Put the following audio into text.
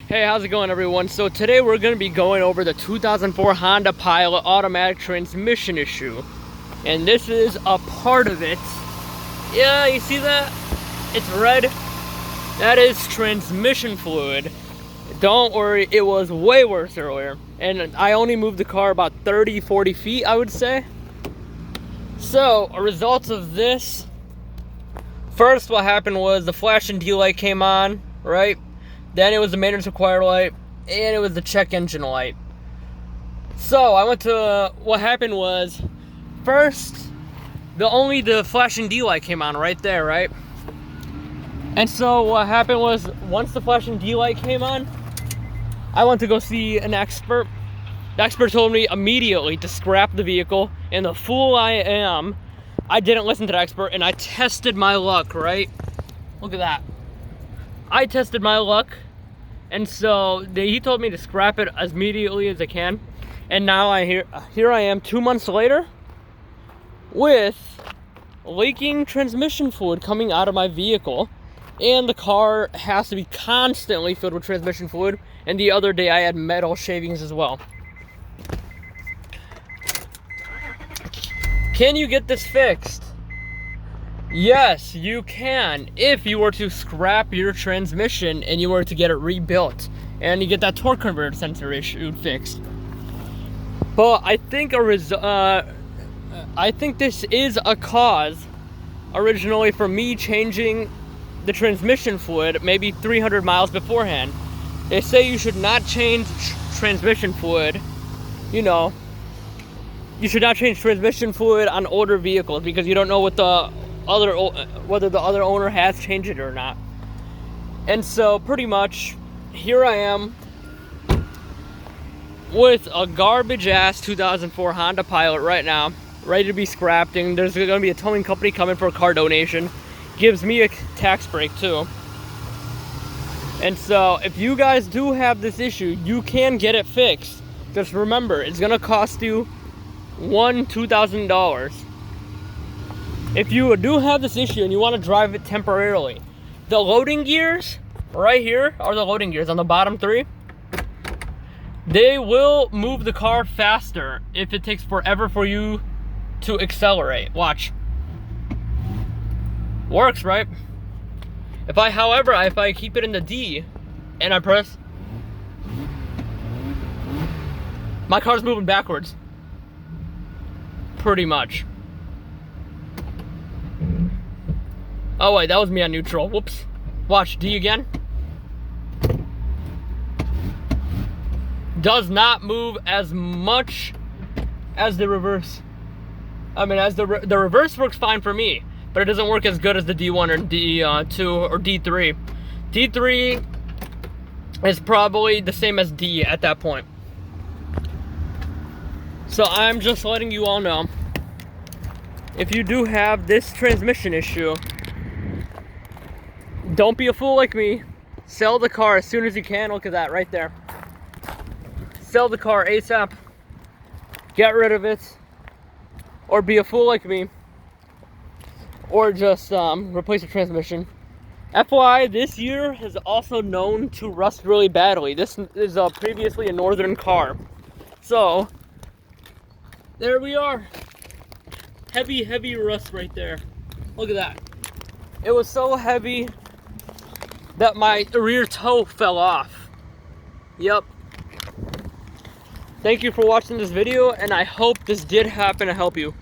Hey, how's it going, everyone? So today we're going to be going over the 2004 Honda Pilot automatic transmission issue. And this is a part of it. Yeah, you see that? It's red. That is transmission fluid. Don't worry, it was way worse earlier. And I only moved the car about 30-40 feet, I would say. So, a result of this, first what happened was the flash and D light came on, right? Then it was the maintenance required light, and it was the check engine light. So I went to, what happened was, first, the flash and D light came on right there, right? And so what happened was, once the flash and D light came on, I went to go see an expert. The expert told me immediately to scrap the vehicle, and the fool I am, I didn't listen to the expert, and I tested my luck, right? Look at that. I tested my luck, and so he told me to scrap it as immediately as I can. And now here I am 2 months later with leaking transmission fluid coming out of my vehicle, and the car has to be constantly filled with transmission fluid. And the other day I had metal shavings as well. Can you get this fixed? Yes, you can, if you were to scrap your transmission and you were to get it rebuilt and you get that torque converter sensor issue fixed. But I think this is a cause originally for me changing the transmission fluid maybe 300 miles beforehand. They say you should not change transmission fluid, you know, you should not change transmission fluid on older vehicles because you don't know whether the other owner has changed it or not. And so pretty much here I am with a garbage ass 2004 Honda Pilot right now, ready to be scrapped. And there's going to be a towing company coming for a car donation. Gives me a tax break too. And so if you guys do have this issue, you can get it fixed. Just remember, it's going to cost you $2,000. If you do have this issue and you want to drive it temporarily, the loading gears right here are the loading gears on the bottom three. They will move the car faster if it takes forever for you to accelerate. Watch. Works, right? However, if I keep it in the D and I press, my car's moving backwards. Pretty much. Oh wait, that was me on neutral. Whoops. Watch, D again. Does not move as much as the reverse. I mean, as the reverse works fine for me, but it doesn't work as good as the D1 or D2 or D3. D3 is probably the same as D at that point. So I'm just letting you all know, if you do have this transmission issue, don't be a fool like me. Sell the car as soon as you can. Look at that right there. Sell the car ASAP. Get rid of it. Or be a fool like me. Or just replace the transmission. FYI, this year is also known to rust really badly. This is previously a northern car. So, there we are. Heavy rust right there. Look at that. It was so heavy that my rear toe fell off. Yep. Thank you for watching this video, and I hope this did happen to help you.